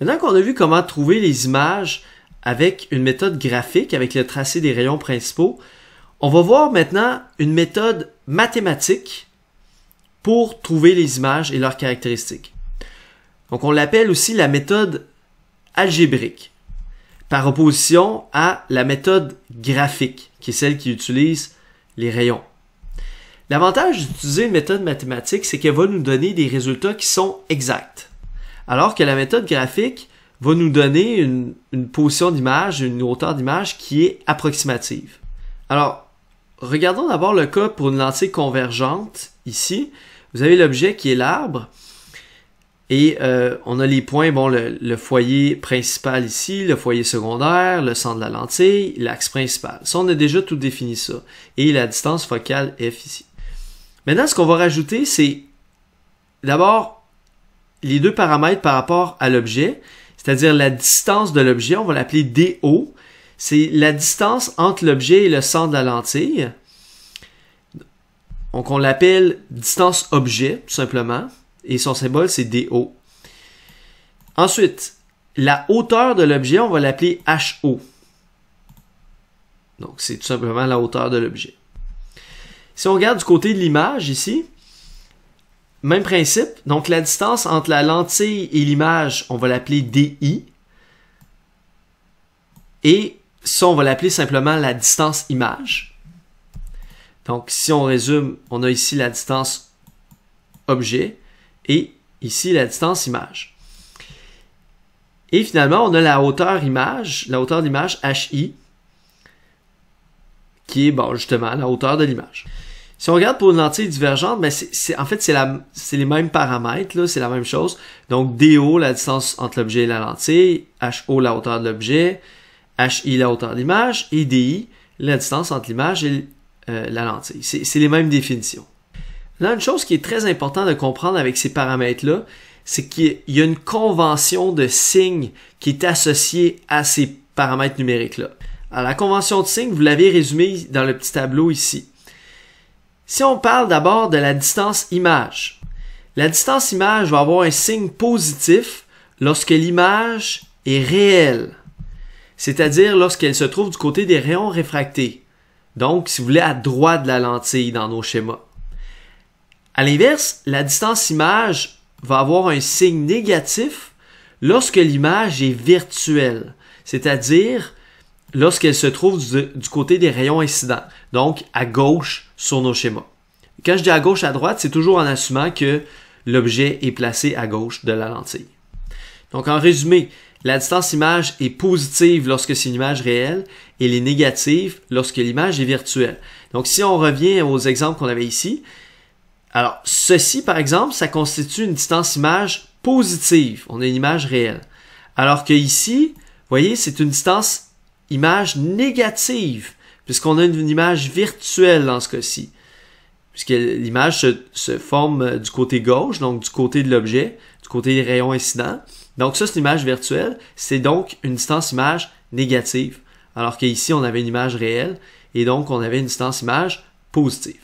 Maintenant qu'on a vu comment trouver les images avec une méthode graphique, avec le tracé des rayons principaux, on va voir maintenant une méthode mathématique pour trouver les images et leurs caractéristiques. Donc on l'appelle aussi la méthode algébrique, par opposition à la méthode graphique, qui est celle qui utilise les rayons. L'avantage d'utiliser une méthode mathématique, c'est qu'elle va nous donner des résultats qui sont exacts. Alors que la méthode graphique va nous donner une position d'image, une hauteur d'image qui est approximative. Alors, regardons d'abord le cas pour une lentille convergente. Ici, vous avez l'objet qui est l'arbre. Et on a les points, bon, le foyer principal ici, le foyer secondaire, le centre de la lentille, l'axe principal. Ça, on a déjà tout défini ça. Et la distance focale F ici. Maintenant, ce qu'on va rajouter, c'est d'abord les deux paramètres par rapport à l'objet, c'est-à-dire la distance de l'objet, on va l'appeler DO. C'est la distance entre l'objet et le centre de la lentille. Donc, on l'appelle distance objet, tout simplement. Et son symbole, c'est DO. Ensuite, la hauteur de l'objet, on va l'appeler HO. Donc, c'est tout simplement la hauteur de l'objet. Si on regarde du côté de l'image, ici, même principe. Donc, la distance entre la lentille et l'image, on va l'appeler DI. Et ça, on va l'appeler simplement la distance image. Donc, si on résume, on a ici la distance objet et ici la distance image. Et finalement, on a la hauteur d'image HI, qui est bon, justement la hauteur de l'image. Si on regarde pour une lentille divergente, ben en fait, c'est les mêmes paramètres, c'est la même chose. Donc, DO, la distance entre l'objet et la lentille, HO, la hauteur de l'objet, HI, la hauteur de l'image, et DI, la distance entre l'image et la lentille. C'est les mêmes définitions. Là, une chose qui est très importante de comprendre avec ces paramètres-là, c'est qu'il y a une convention de signe qui est associée à ces paramètres numériques-là. Alors, la convention de signe, vous l'avez résumée dans le petit tableau ici. Si on parle d'abord de la distance image, la distance image va avoir un signe positif lorsque l'image est réelle, c'est-à-dire lorsqu'elle se trouve du côté des rayons réfractés. Donc, si vous voulez, à droite de la lentille dans nos schémas. À l'inverse, la distance image va avoir un signe négatif lorsque l'image est virtuelle, c'est-à-dire lorsqu'elle se trouve du côté des rayons incidents, donc à gauche sur nos schémas. Quand je dis à gauche, à droite, c'est toujours en assumant que l'objet est placé à gauche de la lentille. Donc en résumé, la distance image est positive lorsque c'est une image réelle et elle est négative lorsque l'image est virtuelle. Donc si on revient aux exemples qu'on avait ici, alors ceci par exemple, ça constitue une distance image positive. On a une image réelle. Alors que ici, vous voyez, c'est une distance image négative, puisqu'on a une image virtuelle dans ce cas-ci. Puisque l'image se forme du côté gauche, donc du côté de l'objet, du côté des rayons incidents. Donc ça, c'est une image virtuelle. C'est donc une distance image négative. Alors qu'ici, on avait une image réelle, et donc on avait une distance image positive.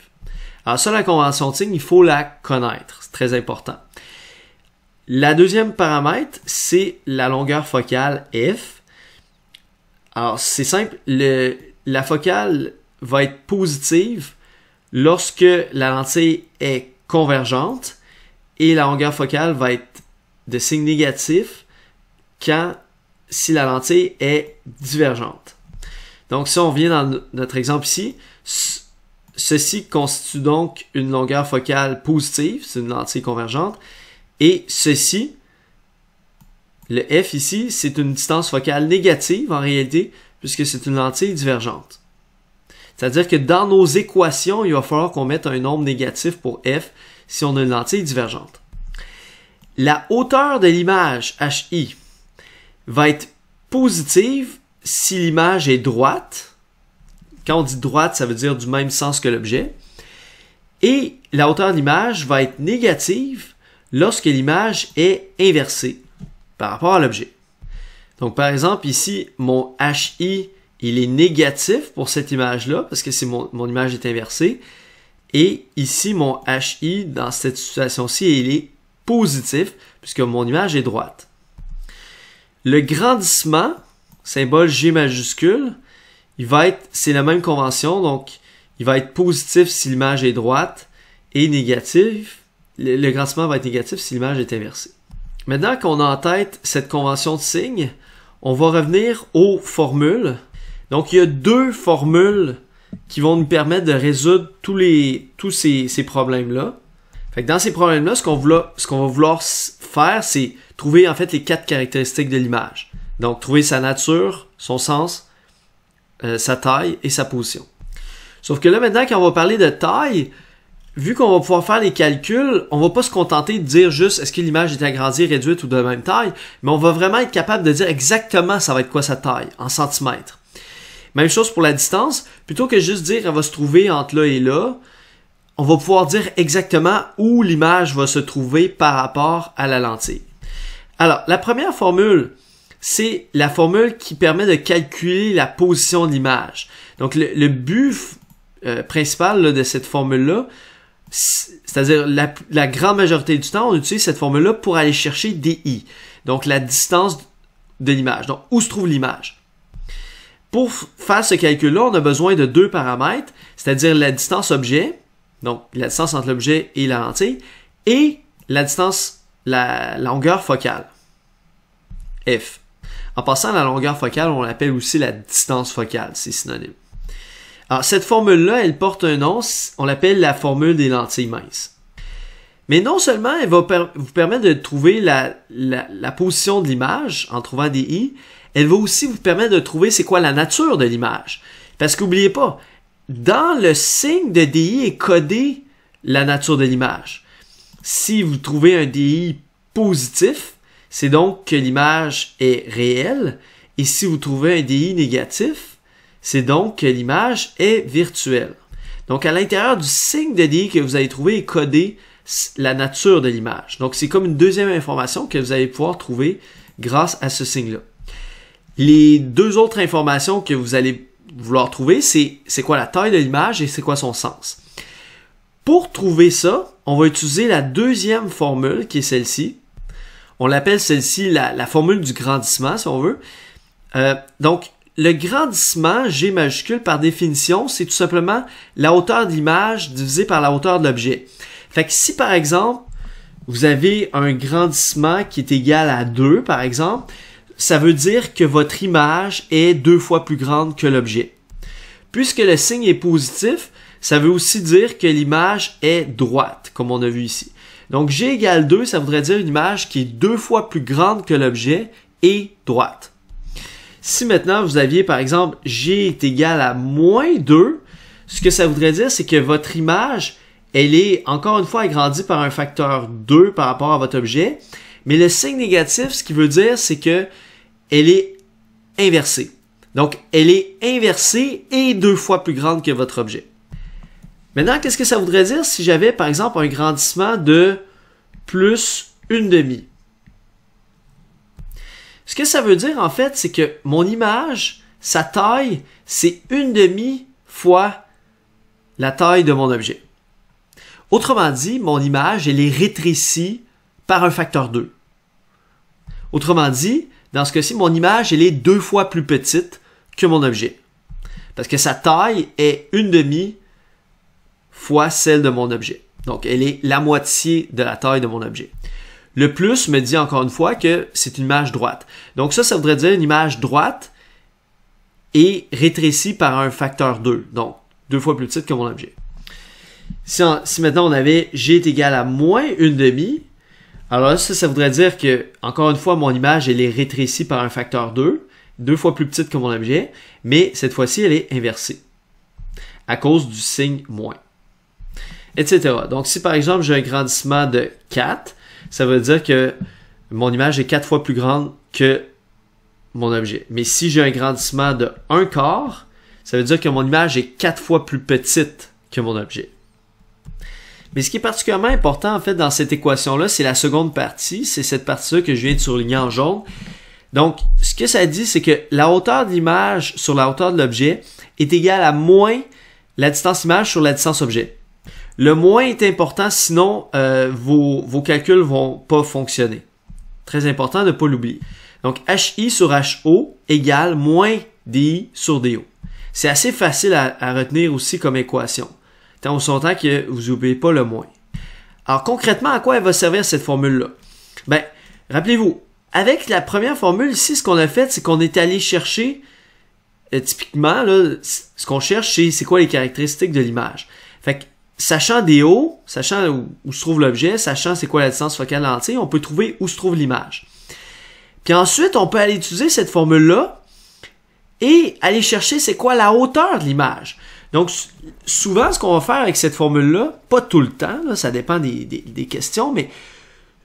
Alors ça, la convention de signe, il faut la connaître. C'est très important. La deuxième paramètre, c'est la longueur focale F. Alors, c'est simple, la focale va être positive lorsque la lentille est convergente et la longueur focale va être de signe négatif si la lentille est divergente. Donc, si on revient dans notre exemple ici, ceci constitue donc une longueur focale positive, c'est une lentille convergente, et ceci, le F ici, c'est une distance focale négative en réalité, puisque c'est une lentille divergente. C'est-à-dire que dans nos équations, il va falloir qu'on mette un nombre négatif pour F si on a une lentille divergente. La hauteur de l'image HI va être positive si l'image est droite. Quand on dit droite, ça veut dire du même sens que l'objet. Et la hauteur de l'image va être négative lorsque l'image est inversée par rapport à l'objet. Donc, par exemple, ici, mon HI, il est négatif pour cette image-là, parce que mon image est inversée. Et ici, mon HI, dans cette situation-ci, il est positif, puisque mon image est droite. Le grandissement, symbole G majuscule, c'est la même convention, donc il va être positif si l'image est droite et négatif. Le grandissement va être négatif si l'image est inversée. Maintenant qu'on a en tête cette convention de signe, on va revenir aux formules. Donc il y a deux formules qui vont nous permettre de résoudre tous ces problèmes-là. Fait que dans ces problèmes-là, ce qu'on va vouloir faire, c'est trouver en fait les 4 caractéristiques de l'image. Donc trouver sa nature, son sens, sa taille et sa position. Sauf que là maintenant, quand on va parler de taille, vu qu'on va pouvoir faire les calculs, on va pas se contenter de dire juste est-ce que l'image est agrandie, réduite ou de la même taille, mais on va vraiment être capable de dire exactement ça va être quoi sa taille, en centimètres. Même chose pour la distance, plutôt que juste dire elle va se trouver entre là et là, on va pouvoir dire exactement où l'image va se trouver par rapport à la lentille. Alors, la première formule, c'est la formule qui permet de calculer la position de l'image. Donc, le but principal là, de cette formule-là, c'est-à-dire la grande majorité du temps, on utilise cette formule-là pour aller chercher DI, donc la distance de l'image, donc où se trouve l'image. Pour faire ce calcul-là, on a besoin de 2 paramètres, c'est-à-dire la distance objet, donc la distance entre l'objet et la lentille, et la longueur focale, F. En passant, la longueur focale, on l'appelle aussi la distance focale, c'est synonyme. Alors, cette formule-là, elle porte un nom, on l'appelle la formule des lentilles minces. Mais non seulement elle va vous permettre de trouver la position de l'image en trouvant des i, elle va aussi vous permettre de trouver c'est quoi la nature de l'image. Parce qu'oubliez pas, dans le signe de DI est codé la nature de l'image. Si vous trouvez un DI positif, c'est donc que l'image est réelle. Et si vous trouvez un DI négatif, c'est donc que l'image est virtuelle. Donc, à l'intérieur du signe de DI que vous allez trouver est codé la nature de l'image. Donc, c'est comme une deuxième information que vous allez pouvoir trouver grâce à ce signe-là. Les deux autres informations que vous allez vouloir trouver, c'est quoi la taille de l'image et c'est quoi son sens. Pour trouver ça, on va utiliser la deuxième formule qui est celle-ci. On l'appelle celle-ci la formule du grandissement, si on veut. Donc, le grandissement, G majuscule, par définition, c'est tout simplement la hauteur de l'image divisée par la hauteur de l'objet. Fait que si, par exemple, vous avez un grandissement qui est égal à 2, par exemple, ça veut dire que votre image est 2 fois plus grande que l'objet. Puisque le signe est positif, ça veut aussi dire que l'image est droite, comme on a vu ici. Donc, G égale 2, ça voudrait dire une image qui est 2 fois plus grande que l'objet et droite. Si maintenant vous aviez, par exemple, G est égal à moins 2, ce que ça voudrait dire, c'est que votre image, elle est encore une fois agrandie par un facteur 2 par rapport à votre objet, mais le signe négatif, ce qui veut dire, c'est que elle est inversée. Donc, elle est inversée et 2 fois plus grande que votre objet. Maintenant, qu'est-ce que ça voudrait dire si j'avais, par exemple, un grandissement de plus 1/2? Ce que ça veut dire, en fait, c'est que mon image, sa taille, c'est 1/2 fois la taille de mon objet. Autrement dit, mon image, elle est rétrécie par un facteur 2. Autrement dit, dans ce cas-ci, mon image, elle est 2 fois plus petite que mon objet. Parce que sa taille est 1/2 fois celle de mon objet. Donc, elle est la moitié de la taille de mon objet. Le plus me dit encore une fois que c'est une image droite. Donc ça voudrait dire une image droite et rétrécie par un facteur 2. Donc, 2 fois plus petite que mon objet. Si maintenant on avait G est égal à moins 1/2, alors là, ça voudrait dire que, encore une fois, mon image, elle est rétrécie par un facteur 2, 2 fois plus petite que mon objet, mais cette fois-ci, elle est inversée à cause du signe moins, etc. Donc, si par exemple, j'ai un grandissement de 4, ça veut dire que mon image est 4 fois plus grande que mon objet. Mais si j'ai un grandissement de 1/4, ça veut dire que mon image est 4 fois plus petite que mon objet. Mais ce qui est particulièrement important, en fait, dans cette équation-là, c'est la seconde partie. C'est cette partie-là que je viens de surligner en jaune. Donc, ce que ça dit, c'est que la hauteur de l'image sur la hauteur de l'objet est égale à moins la distance image sur la distance objet. Le moins est important, sinon vos calculs vont pas fonctionner. Très important de ne pas l'oublier. Donc, HI sur HO égale moins DI sur DO. C'est assez facile à retenir aussi comme équation, tant aussi longtemps que vous n'oubliez pas le moins. Alors, concrètement, à quoi elle va servir cette formule-là? Ben, rappelez-vous, avec la première formule ici, ce qu'on a fait, c'est qu'on est allé chercher, typiquement, là, ce qu'on cherche, c'est quoi les caractéristiques de l'image. Fait que, sachant DO, sachant où se trouve l'objet, sachant c'est quoi la distance focale de la lentille, on peut trouver où se trouve l'image. Puis ensuite, on peut aller utiliser cette formule-là et aller chercher c'est quoi la hauteur de l'image. Donc, souvent, ce qu'on va faire avec cette formule-là, pas tout le temps, là, ça dépend des questions, mais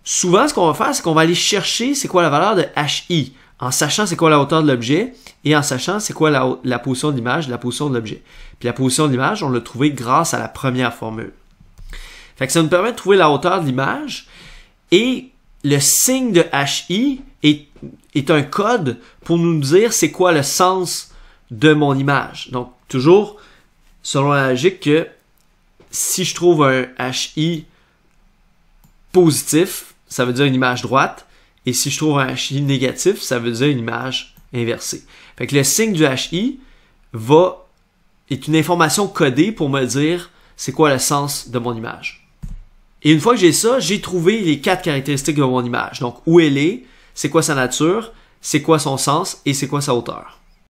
souvent, ce qu'on va faire, c'est qu'on va aller chercher c'est quoi la valeur de HI, en sachant c'est quoi la hauteur de l'objet et en sachant c'est quoi la position de l'image, la position de l'objet. Puis la position de l'image, on l'a trouvé grâce à la première formule. Fait que ça nous permet de trouver la hauteur de l'image et le signe de HI est un code pour nous dire c'est quoi le sens de mon image. Donc, toujours selon la logique que si je trouve un HI positif, ça veut dire une image droite, et si je trouve un HI négatif, ça veut dire une image inversée. Fait que le signe du HI est une information codée pour me dire c'est quoi le sens de mon image. Et une fois que j'ai ça, j'ai trouvé les 4 caractéristiques de mon image. Donc, où elle est, c'est quoi sa nature, c'est quoi son sens et c'est quoi sa hauteur.